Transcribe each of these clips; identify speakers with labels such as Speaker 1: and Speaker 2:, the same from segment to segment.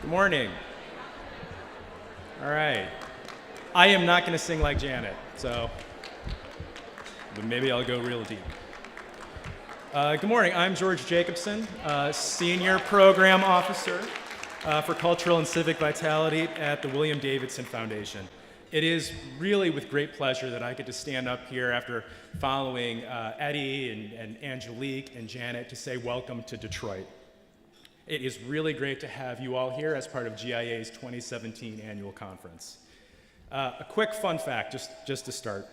Speaker 1: Good morning. All right. I am not going to sing like Janet, but maybe I'll go real deep. Good morning. I'm George Jacobson, Senior Program Officer for Cultural and Civic Vitality at the William Davidson Foundation. It is really with great pleasure that I get to stand up here after following Eddie and Angelique and Janet to say welcome to Detroit. It is really great to have you all here as part of GIA's 2017 annual conference. A quick fun fact, just to start.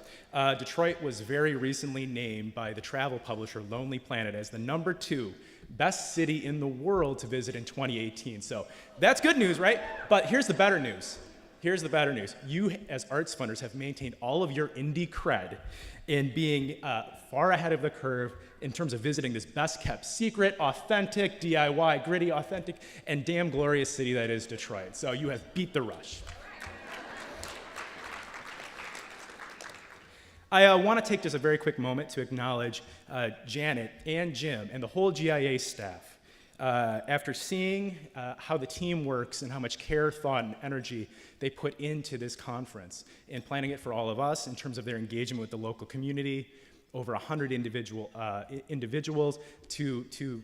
Speaker 1: Detroit was very recently named by the travel publisher Lonely Planet as the #2 best city in the world to visit in 2018. So that's good news, right? But here's the better news. You, as arts funders, have maintained all of your indie cred in being far ahead of the curve in terms of visiting this best-kept secret, authentic, DIY, gritty, authentic, and damn glorious city that is Detroit. So you have beat the rush. I want to take just a very quick moment to acknowledge Janet and Jim and the whole GIA staff. After seeing how the team works and how much care, thought, and energy they put into this conference and planning it for all of us in terms of their engagement with the local community, over 100 individuals to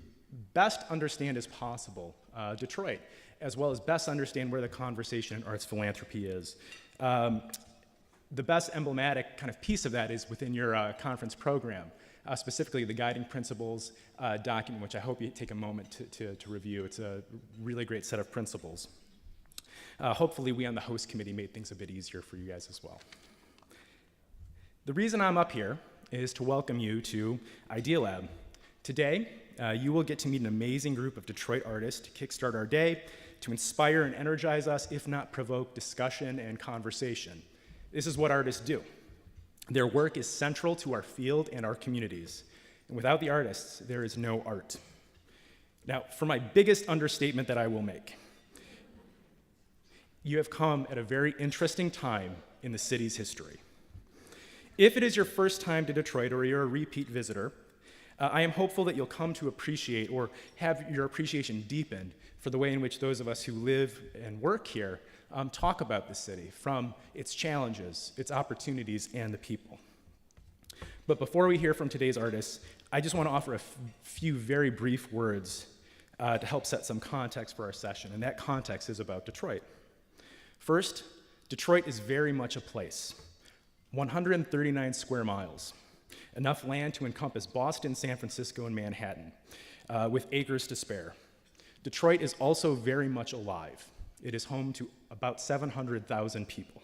Speaker 1: best understand as possible Detroit, as well as best understand where the conversation in arts philanthropy is. The best emblematic kind of piece of that is within your conference program, specifically the guiding principles document, which I hope you take a moment to review. It's a really great set of principles. Hopefully we on the host committee made things a bit easier for you guys as well. The reason I'm up here is to welcome you to Idea Lab. Today, you will get to meet an amazing group of Detroit artists to kickstart our day, to inspire and energize us, if not provoke discussion and conversation. This is what artists do. Their work is central to our field and our communities. And without the artists, there is no art. Now, for my biggest understatement that I will make, you have come at a very interesting time in the city's history. If it is your first time to Detroit or you're a repeat visitor, I am hopeful that you'll come to appreciate or have your appreciation deepened for the way in which those of us who live and work here talk about the city, from its challenges, its opportunities, and the people. But before we hear from today's artists, I just want to offer a few very brief words to help set some context for our session, and that context is about Detroit. First, Detroit is very much a place. 139 square miles, enough land to encompass Boston, San Francisco, and Manhattan, with acres to spare. Detroit is also very much alive. It is home to about 700,000 people.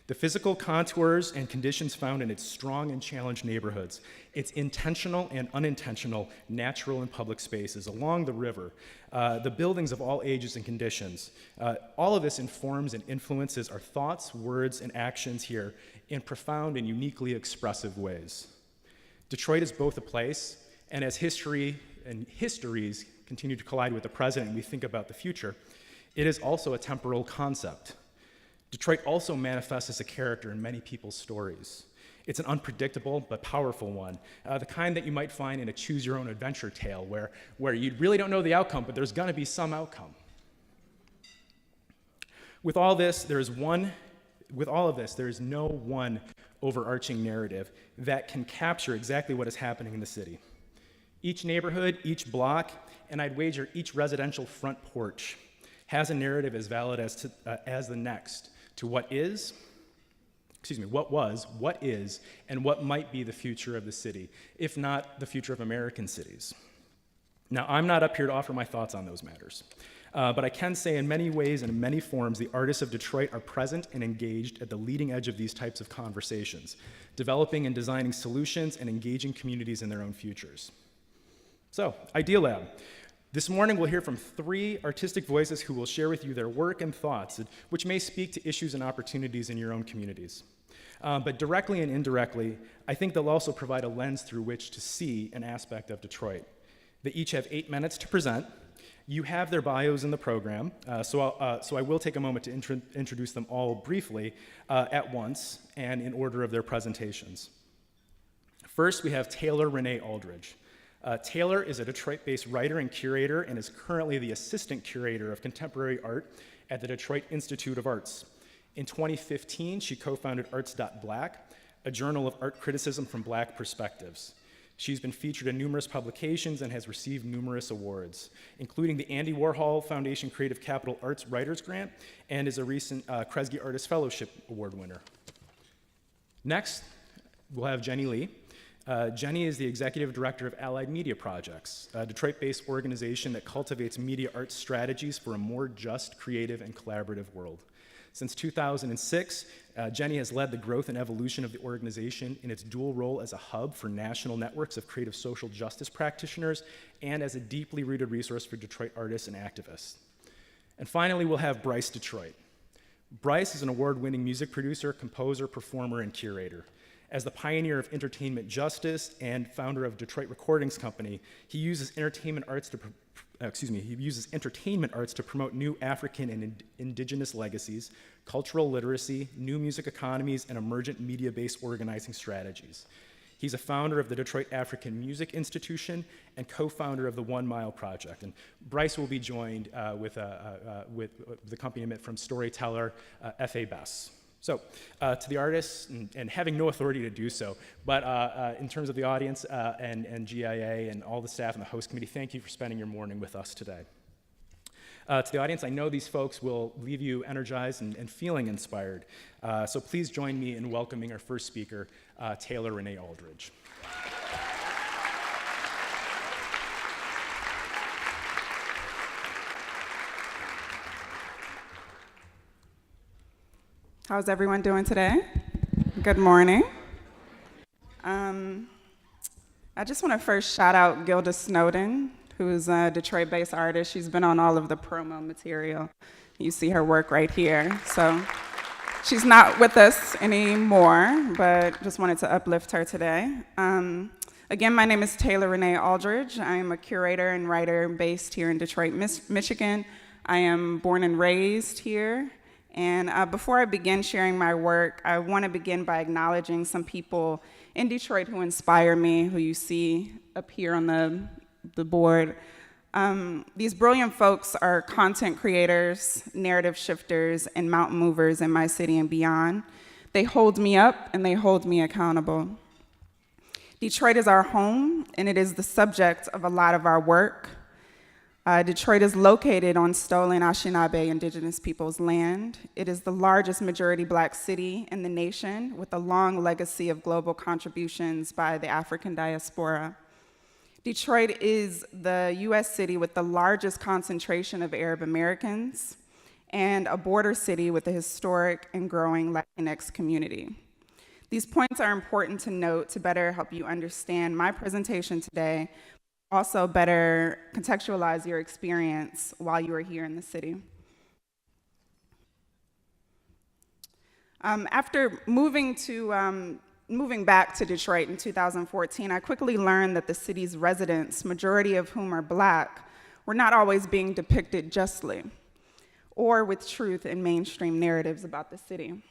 Speaker 1: The physical contours and conditions found in its strong and challenged neighborhoods, its intentional and unintentional natural and public spaces along the river, the buildings of all ages and conditions, all of this informs and influences our thoughts, words, and actions here in profound and uniquely expressive ways. Detroit is both a place, and as history and histories continue to collide with the present and we think about the future, it is also a temporal concept. Detroit also manifests as a character in many people's stories. It's an unpredictable but powerful one, the kind that you might find in a choose-your-own-adventure tale where you really don't know the outcome, but there's going to be some outcome. With all of this, there is no one overarching narrative that can capture exactly what is happening in the city. Each neighborhood, each block, and I'd wager each residential front porch has a narrative as valid as the next to what was, what is, and what might be the future of the city, if not the future of American cities. Now, I'm not up here to offer my thoughts on those matters, but I can say in many ways and in many forms, the artists of Detroit are present and engaged at the leading edge of these types of conversations, developing and designing solutions and engaging communities in their own futures. So, Idea Lab. This morning, we'll hear from 3 artistic voices who will share with you their work and thoughts, which may speak to issues and opportunities in your own communities. But directly and indirectly, I think they'll also provide a lens through which to see an aspect of Detroit. They each have 8 minutes to present. You have their bios in the program, so I will take a moment to introduce them all briefly at once and in order of their presentations. First, we have Taylor Renee Aldridge. Taylor is a Detroit-based writer and curator and is currently the assistant curator of contemporary art at the Detroit Institute of Arts. In 2015, she co-founded ARTS.BLACK, a journal of art criticism from Black perspectives. She's been featured in numerous publications and has received numerous awards, including the Andy Warhol Foundation Creative Capital Arts Writers Grant and is a recent Kresge Artist Fellowship Award winner. Next, we'll have Jenny Lee. Jenny is the executive director of Allied Media Projects, a Detroit-based organization that cultivates media arts strategies for a more just, creative, and collaborative world. Since 2006, Jenny has led the growth and evolution of the organization in its dual role as a hub for national networks of creative social justice practitioners and as a deeply rooted resource for Detroit artists and activists. And finally, we'll have Bryce Detroit. Bryce is an award-winning music producer, composer, performer, and curator. As the pioneer of entertainment justice and founder of Detroit Recordings Company, he uses entertainment arts to promote new African and indigenous legacies, cultural literacy, new music economies, and emergent media-based organizing strategies. He's a founder of the Detroit African Music Institution and co-founder of the 1 Mile Project. And Bryce will be joined with the accompaniment from storyteller F.A. Bess. So, to the artists, and having no authority to do so, but in terms of the audience and GIA and all the staff and the host committee, thank you for spending your morning with us today. To the audience, I know these folks will leave you energized and feeling inspired. So please join me in welcoming our first speaker, Taylor Renee Aldridge.
Speaker 2: How's everyone doing today? Good morning. I just want to first shout out Gilda Snowden, who's a Detroit-based artist. She's been on all of the promo material. You see her work right here. So she's not with us anymore, but just wanted to uplift her today. Again, my name is Taylor Renee Aldridge. I am a curator and writer based here in Detroit, Michigan. I am born and raised here. And before I begin sharing my work, I want to begin by acknowledging some people in Detroit who inspire me, who you see up here on the board. These brilliant folks are content creators, narrative shifters, and mountain movers in my city and beyond. They hold me up and they hold me accountable. Detroit is our home, and it is the subject of a lot of our work. Detroit is located on stolen Anishinaabe indigenous peoples' land. It is the largest majority Black city in the nation with a long legacy of global contributions by the African diaspora. Detroit is the US city with the largest concentration of Arab Americans and a border city with a historic and growing Latinx community. These points are important to note to better help you understand my presentation today, also better contextualize your experience while you are here in the city. After moving back to Detroit in 2014, I quickly learned that the city's residents, majority of whom are Black, were not always being depicted justly or with truth in mainstream narratives about the city.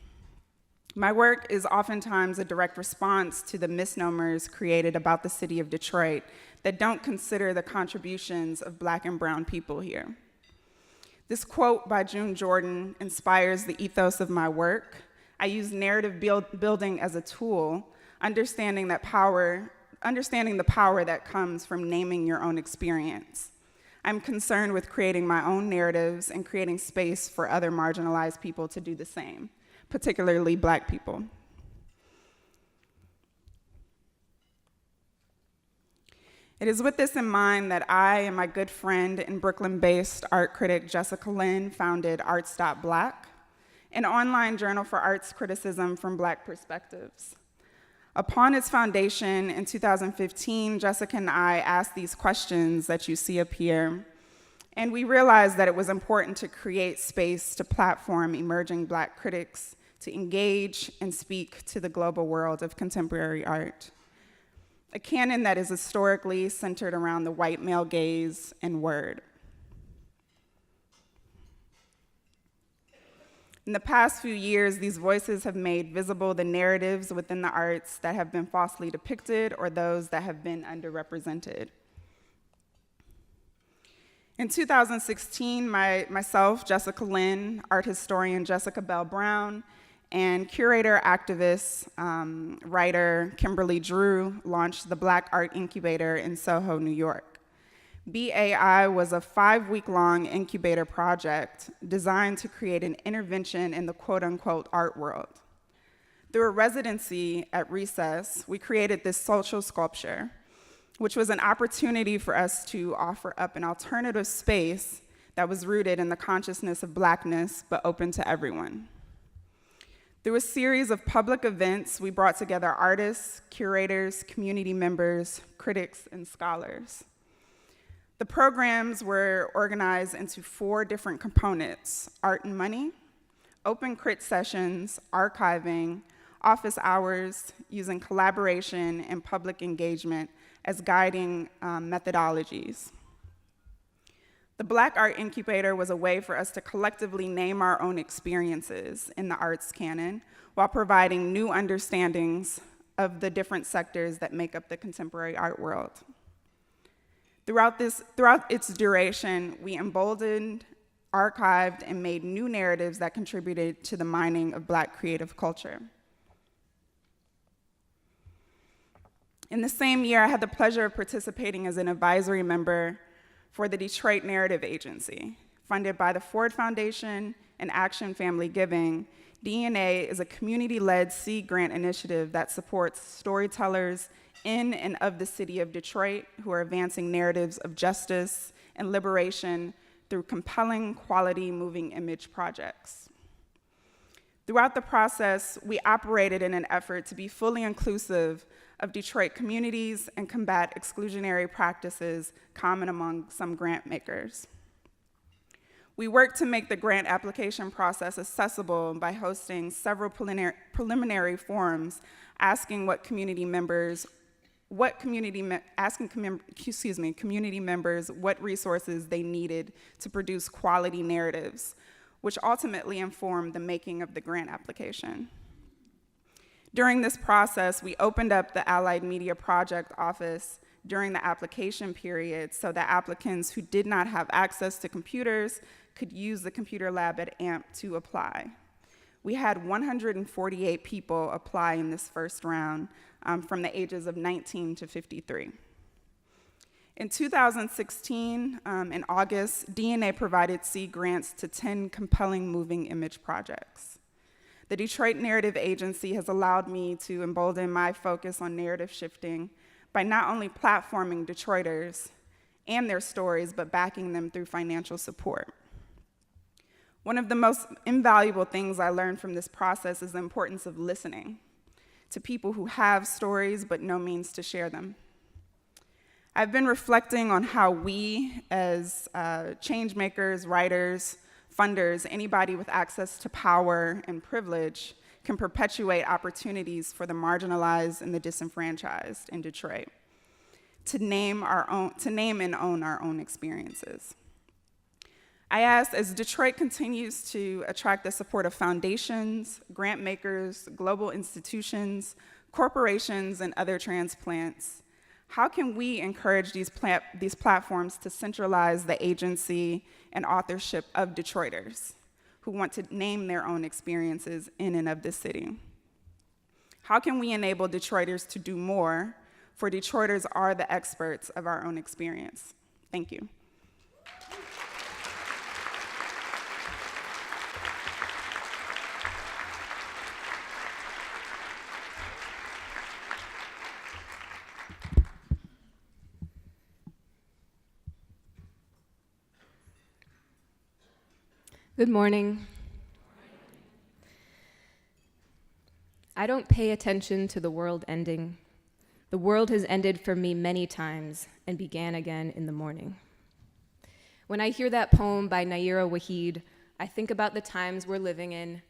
Speaker 2: My work is oftentimes a direct response to the misnomers created about the city of Detroit that don't consider the contributions of Black and brown people here. This quote by June Jordan inspires the ethos of my work. I use narrative building as a tool, understanding the power that comes from naming your own experience. I'm concerned with creating my own narratives and creating space for other marginalized people to do the same, particularly Black people. It is with this in mind that I and my good friend and Brooklyn-based art critic Jessica Lynn founded ARTS.BLACK, an online journal for arts criticism from Black perspectives. Upon its foundation in 2015, Jessica and I asked these questions that you see up here, and we realized that it was important to create space to platform emerging Black critics to engage and speak to the global world of contemporary art. A canon that is historically centered around the white male gaze and word. In the past few years, these voices have made visible the narratives within the arts that have been falsely depicted or those that have been underrepresented. In 2016, myself, Jessica Lynn, art historian Jessica Bell Brown, and curator, activist, writer Kimberly Drew launched the Black Art Incubator in Soho, New York. BAI was a 5-week-long incubator project designed to create an intervention in the quote-unquote art world. Through a residency at Recess, we created this social sculpture, which was an opportunity for us to offer up an alternative space that was rooted in the consciousness of Blackness, but open to everyone. Through a series of public events, we brought together artists, curators, community members, critics, and scholars. The programs were organized into 4 different components: art and money, open crit sessions, archiving, office hours, using collaboration and public engagement as guiding methodologies. The Black Art Incubator was a way for us to collectively name our own experiences in the arts canon while providing new understandings of the different sectors that make up the contemporary art world. Throughout its duration, we emboldened, archived, and made new narratives that contributed to the mining of Black creative culture. In the same year, I had the pleasure of participating as an advisory member for the Detroit Narrative Agency. Funded by the Ford Foundation and Action Family Giving, DNA is a community-led seed grant initiative that supports storytellers in and of the city of Detroit who are advancing narratives of justice and liberation through compelling, quality, moving image projects. Throughout the process, we operated in an effort to be fully inclusive of Detroit communities and combat exclusionary practices common among some grant makers. We worked to make the grant application process accessible by hosting several preliminary forums asking community members what resources they needed to produce quality narratives, which ultimately informed the making of the grant application. During this process, we opened up the Allied Media Project office during the application period so that applicants who did not have access to computers could use the computer lab at AMP to apply. We had 148 people apply in this first round from the ages of 19 to 53. In 2016, in August, DNA provided seed grants to 10 compelling moving image projects. The Detroit Narrative Agency has allowed me to embolden my focus on narrative shifting by not only platforming Detroiters and their stories, but backing them through financial support. One of the most invaluable things I learned from this process is the importance of listening to people who have stories but no means to share them. I've been reflecting on how we, as change makers, writers, funders, anybody with access to power and privilege, can perpetuate opportunities for the marginalized and the disenfranchised in Detroit to name and own our own experiences. I ask, as Detroit continues to attract the support of foundations, grant makers, global institutions, corporations, and other transplants, how can we encourage these platforms to centralize the agency and authorship of Detroiters who want to name their own experiences in and of the city? How can we enable Detroiters to do more, for Detroiters are the experts of our own experience? Thank you.
Speaker 3: Good morning. I don't pay attention to the world ending. The world has ended for me many times and began again in the morning. When I hear that poem by Naira Waheed, I think about the times we're living in,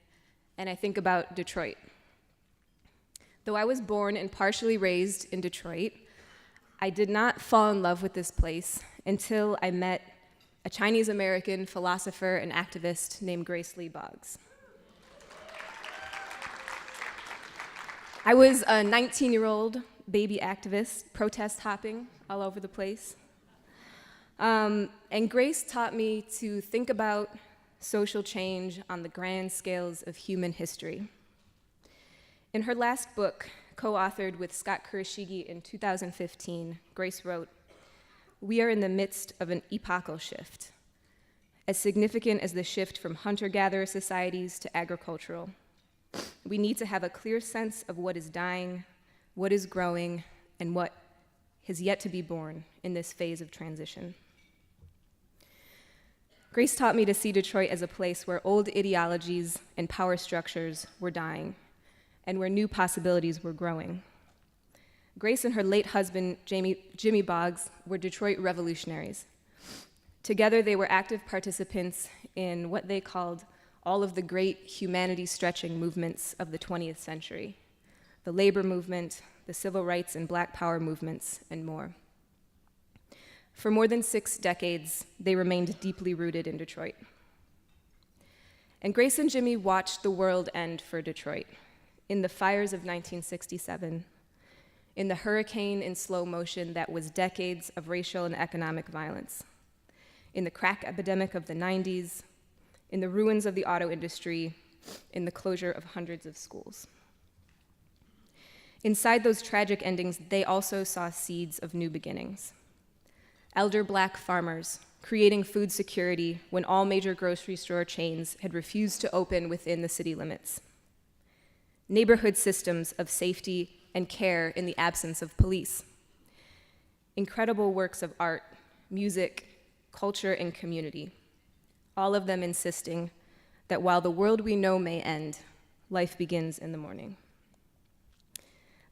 Speaker 3: and I think about Detroit. Though I was born and partially raised in Detroit, I did not fall in love with this place until I met a Chinese-American philosopher and activist named Grace Lee Boggs. I was a 19-year-old baby activist, protest hopping all over the place. And Grace taught me to think about social change on the grand scales of human history. In her last book, co-authored with Scott Kurashige in 2015, Grace wrote, "We are in the midst of an epochal shift, as significant as the shift from hunter-gatherer societies to agricultural. We need to have a clear sense of what is dying, what is growing, and what has yet to be born in this phase of transition." Grace taught me to see Detroit as a place where old ideologies and power structures were dying, and where new possibilities were growing. Grace and her late husband, Jimmy Boggs, were Detroit revolutionaries. Together, they were active participants in what they called all of the great humanity-stretching movements of the 20th century: the labor movement, the civil rights and Black power movements, and more. For more than 6 decades, they remained deeply rooted in Detroit. And Grace and Jimmy watched the world end for Detroit in the fires of 1967, in the hurricane in slow motion that was decades of racial and economic violence, in the crack epidemic of the 90s, in the ruins of the auto industry, in the closure of hundreds of schools. Inside those tragic endings, they also saw seeds of new beginnings. Elder Black farmers creating food security when all major grocery store chains had refused to open within the city limits. Neighborhood systems of safety and care in the absence of police. Incredible works of art, music, culture, and community, all of them insisting that while the world we know may end, life begins in the morning.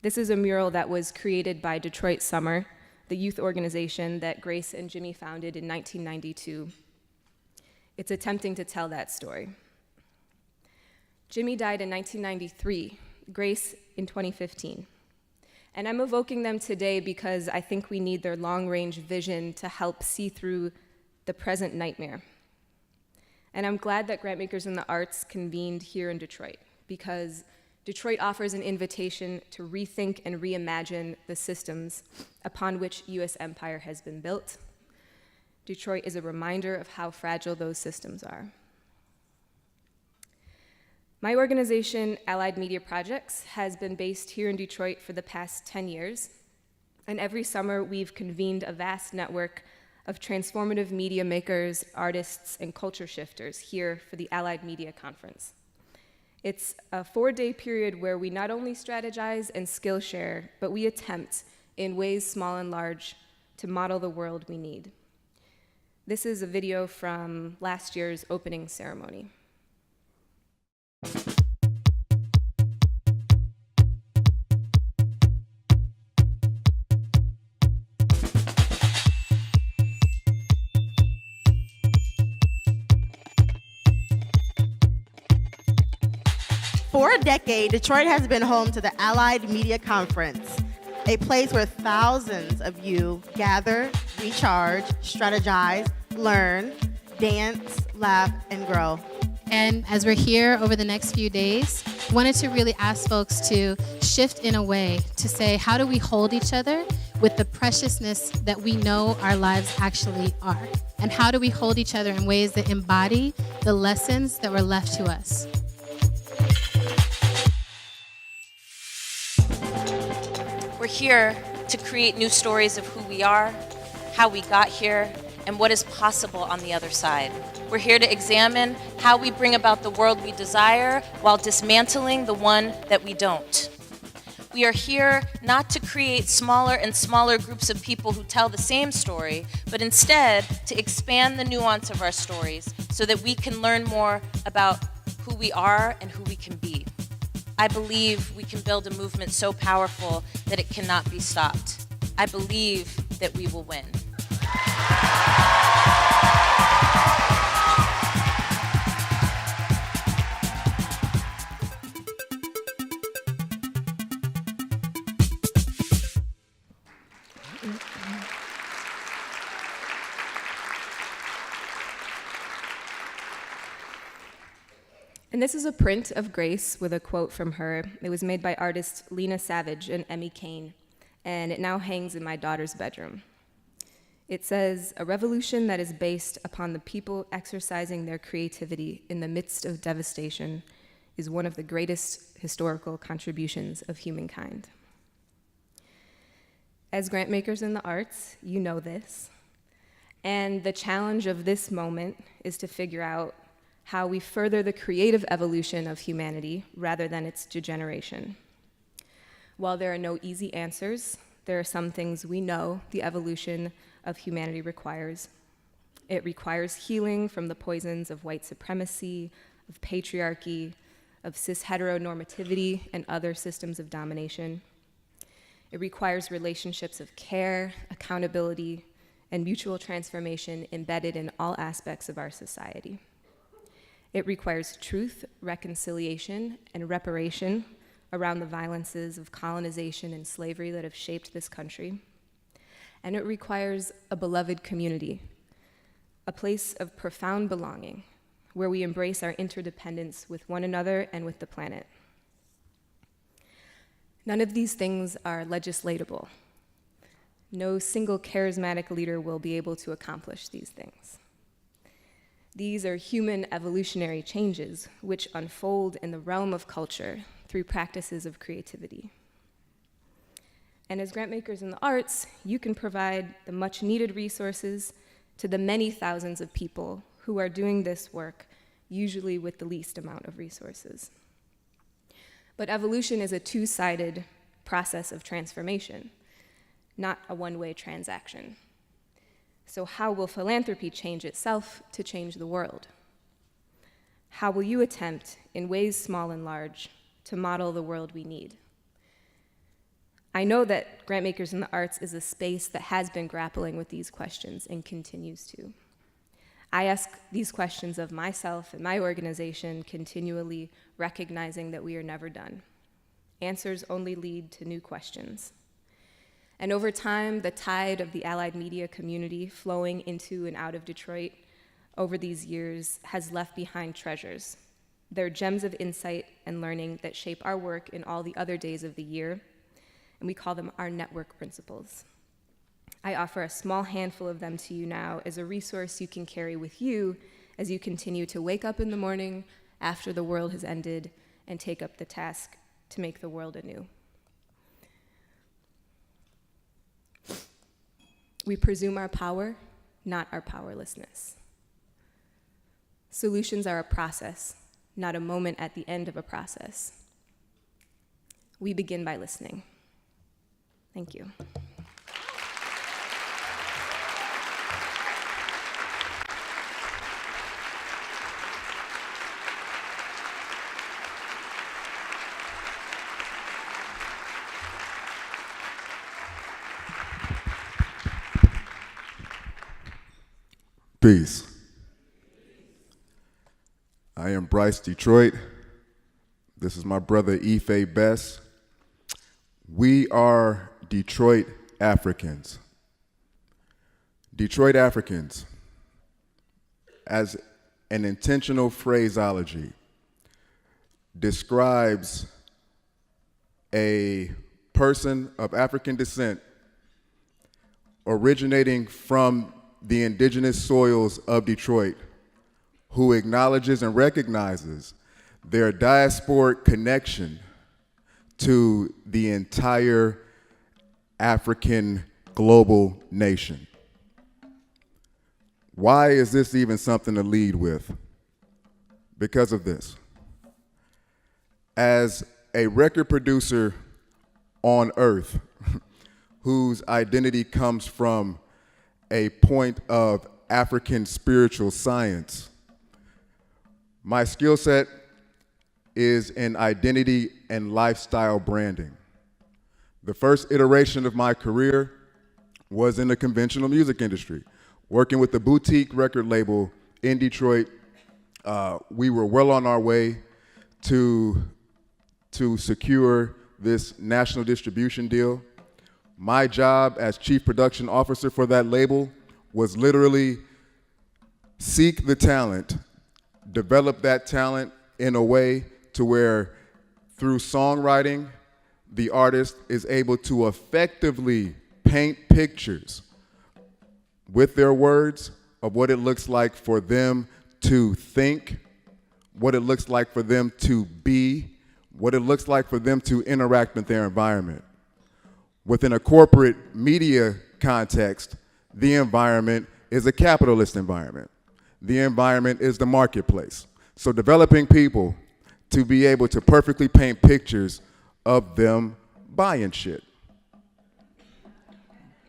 Speaker 3: This is a mural that was created by Detroit Summer, the youth organization that Grace and Jimmy founded in 1992. It's attempting to tell that story. Jimmy died in 1993, Grace in 2015. And I'm evoking them today because I think we need their long-range vision to help see through the present nightmare. And I'm glad that Grantmakers in the Arts convened here in Detroit, because Detroit offers an invitation to rethink and reimagine the systems upon which US empire has been built. Detroit is a reminder of how fragile those systems are. My organization, Allied Media Projects, has been based here in Detroit for the past 10 years, and every summer we've convened a vast network of transformative media makers, artists, and culture shifters here for the Allied Media Conference. It's a 4-day period where we not only strategize and skill share, but we attempt, in ways small and large, to model the world we need. This is a video from last year's opening ceremony.
Speaker 4: For a decade, Detroit has been home to the Allied Media Conference, a place where thousands of you gather, recharge, strategize, learn, dance, laugh, and grow.
Speaker 5: And as we're here over the next few days, wanted to really ask folks to shift in a way to say, how do we hold each other with the preciousness that we know our lives actually are? And how do we hold each other in ways that embody the lessons that were left to us?
Speaker 6: We're here to create new stories of who we are, how we got here, and what is possible on the other side. We're here to examine how we bring about the world we desire while dismantling the one that we don't. We are here not to create smaller and smaller groups of people who tell the same story, but instead to expand the nuance of our stories so that we can learn more about who we are and who we can be. I believe we can build a movement so powerful that it cannot be stopped. I believe that we will win.
Speaker 3: And this is a print of Grace with a quote from her. It was made by artists Lena Savage and Emmy Kane, and it now hangs in my daughter's bedroom. It says, a revolution that is based upon the people exercising their creativity in the midst of devastation is one of the greatest historical contributions of humankind. As grantmakers in the arts, you know this. And the challenge of this moment is to figure out how we further the creative evolution of humanity rather than its degeneration. While there are no easy answers, there are some things we know the evolution of humanity requires. It requires healing from the poisons of white supremacy, of patriarchy, of cis-heteronormativity, and other systems of domination. It requires relationships of care, accountability, and mutual transformation embedded in all aspects of our society. It requires truth, reconciliation, and reparation around the violences of colonization and slavery that have shaped this country. And it requires a beloved community, a place of profound belonging, where we embrace our interdependence with one another and with the planet. None of these things are legislatable. No single charismatic leader will be able to accomplish these things. These are human evolutionary changes which unfold in the realm of culture through practices of creativity. And as grantmakers in the arts, you can provide the much needed resources to the many thousands of people who are doing this work, usually with the least amount of resources. But evolution is a two-sided process of transformation, not a one-way transaction. So how will philanthropy change itself to change the world? How will you attempt, in ways small and large, to model the world we need? I know that Grantmakers in the Arts is a space that has been grappling with these questions and continues to. I ask these questions of myself and my organization continually, recognizing that we are never done. Answers only lead to new questions. And over time, the tide of the allied media community flowing into and out of Detroit over these years has left behind treasures. They're gems of insight and learning that shape our work in all the other days of the year, and we call them our network principles. I offer a small handful of them to you now as a resource you can carry with you as you continue to wake up in the morning after the world has ended and take up the task to make the world anew. We presume our power, not our powerlessness. Solutions are a process, not a moment at the end of a process. We begin by listening. Thank you.
Speaker 7: Peace. I am Bryce Detroit. This is my brother Ife Best. We are Detroit Africans. Detroit Africans, as an intentional phraseology, describes a person of African descent originating from the indigenous soils of Detroit, who acknowledges and recognizes their diasporic connection to the entire African global nation. Why is this even something to lead with? Because of this. As a record producer on Earth, whose identity comes from a point of African spiritual science, my skill set is in identity and lifestyle branding. The first iteration of my career was in the conventional music industry, working with the boutique record label in Detroit. We were well on our way to secure this national distribution deal. My job as chief production officer for that label was literally seek the talent, develop that talent in a way to where through songwriting, the artist is able to effectively paint pictures with their words of what it looks like for them to think, what it looks like for them to be, what it looks like for them to interact with their environment. Within a corporate media context, the environment is a capitalist environment. The environment is the marketplace. So developing people to be able to perfectly paint pictures of them buying shit.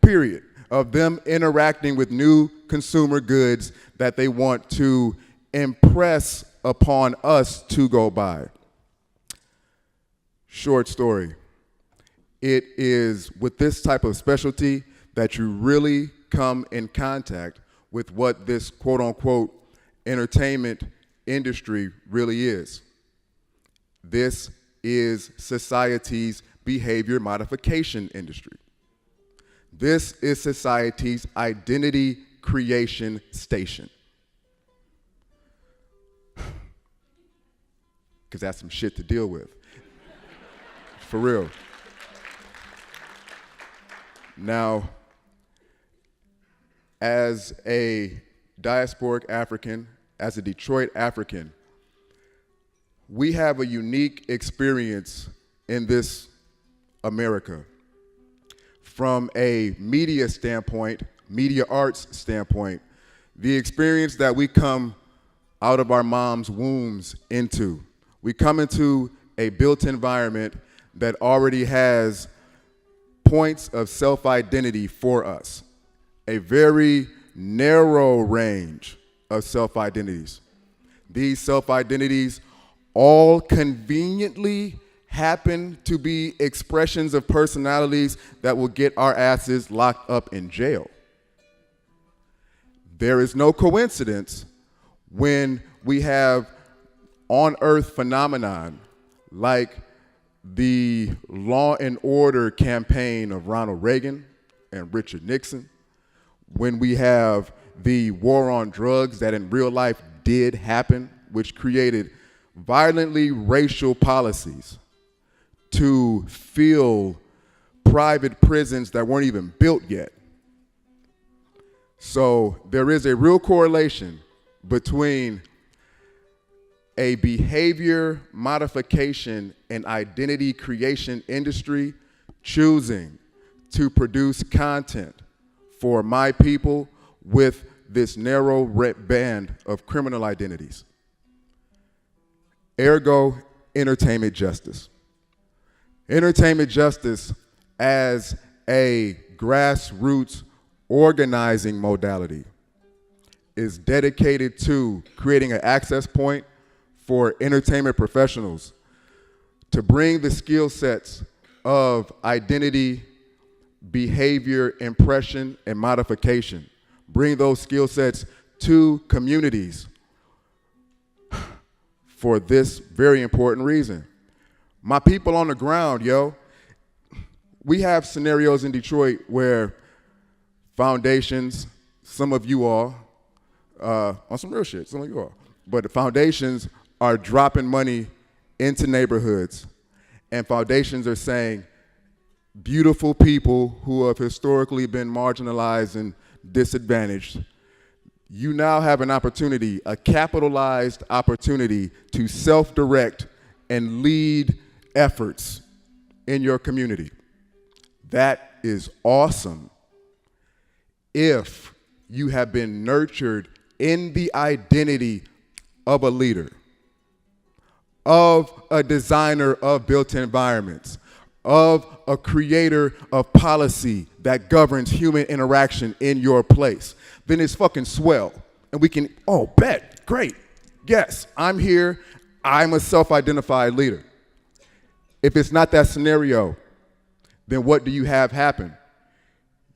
Speaker 7: Period. Of them interacting with new consumer goods that they want to impress upon us to go buy. Short story. It is with this type of specialty that you really come in contact with what this quote unquote entertainment industry really is. This is society's behavior modification industry. This is society's identity creation station. Because that's some shit to deal with. For real. Now, as a diasporic African, as a Detroit African, we have a unique experience in this America. From a media standpoint, media arts standpoint, the experience that we come out of our moms' wombs into. We come into a built environment that already has points of self-identity for us, a very narrow range of self-identities. These self-identities all conveniently happen to be expressions of personalities that will get our asses locked up in jail. There is no coincidence when we have on-earth phenomenon like the law and order campaign of Ronald Reagan and Richard Nixon, when we have the war on drugs that in real life did happen, which created violently racial policies to fill private prisons that weren't even built yet. So there is a real correlation between a behavior modification and identity creation industry choosing to produce content for my people with this narrow band of criminal identities. Ergo, entertainment justice. Entertainment justice as a grassroots organizing modality is dedicated to creating an access point for entertainment professionals to bring the skill sets of identity, behavior, impression, and modification. Bring those skill sets to communities for this very important reason. My people on the ground, yo, we have scenarios in Detroit where foundations, some of you all, on some real shit, some of you all, but the foundations are dropping money into neighborhoods, and foundations are saying, beautiful people who have historically been marginalized and disadvantaged, you now have an opportunity, a capitalized opportunity to self-direct and lead efforts in your community. That is awesome if you have been nurtured in the identity of a leader, of a designer of built environments, of a creator of policy that governs human interaction in your place. Then it's fucking swell. And we can, oh, bet, great. Yes, I'm here. I'm a self-identified leader. If it's not that scenario, then what do you have happen?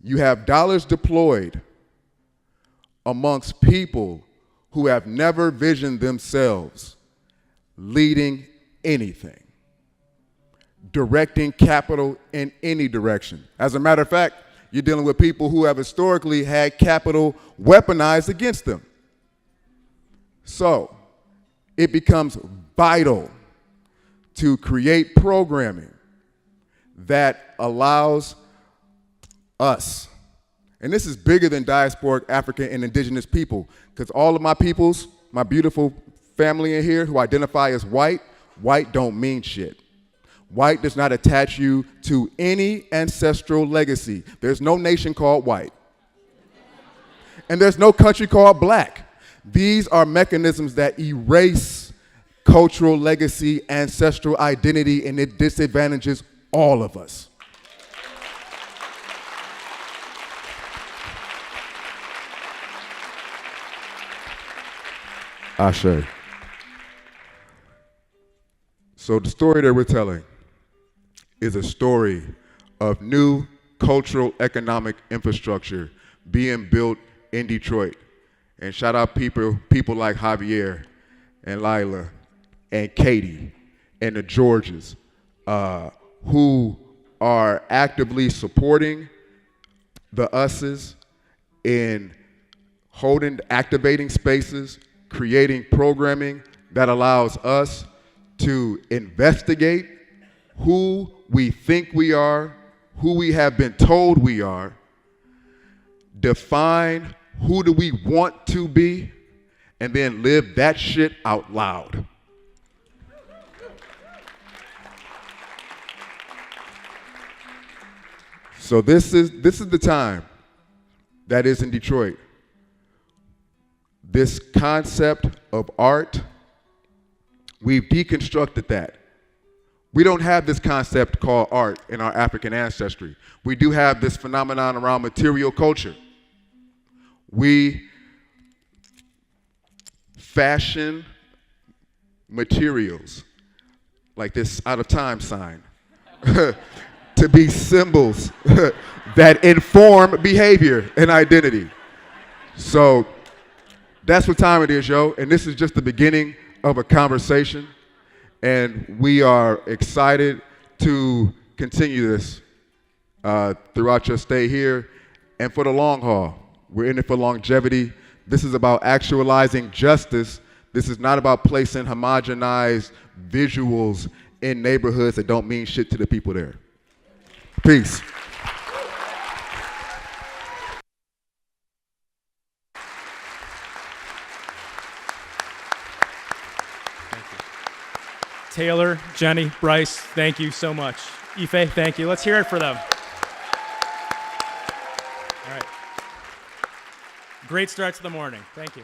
Speaker 7: You have dollars deployed amongst people who have never visioned themselves leading anything, directing capital in any direction. As a matter of fact, you're dealing with people who have historically had capital weaponized against them. So it becomes vital to create programming that allows us And this is bigger than diasporic African and indigenous people, because all of my peoples, my beautiful family in here who identify as white, white don't mean shit. White does not attach you to any ancestral legacy. There's no nation called white. And there's no country called black. These are mechanisms that erase cultural legacy, ancestral identity, and it disadvantages all of us. Ashe. So the story that we're telling is a story of new cultural economic infrastructure being built in Detroit. And shout out people like Javier and Lila and Katie and the Georges who are actively supporting the us's in activating spaces, creating programming that allows us to investigate who we think we are, who we have been told we are, define who do we want to be, and then live that shit out loud. So this is the time that is in Detroit. This concept of art, we've deconstructed that. We don't have this concept called art in our African ancestry. We do have this phenomenon around material culture. We fashion materials like this out of time sign to be symbols that inform behavior and identity. So that's what time it is, yo. And this is just the beginning of a conversation. And we are excited to continue this throughout your stay here and for the long haul. We're in it for longevity. This is about actualizing justice. This is not about placing homogenized visuals in neighborhoods that don't mean shit to the people there. Peace.
Speaker 1: Taylor, Jenny, Bryce, thank you so much. Ife, thank you. Let's hear it for them. All right. Great start to the morning. Thank you.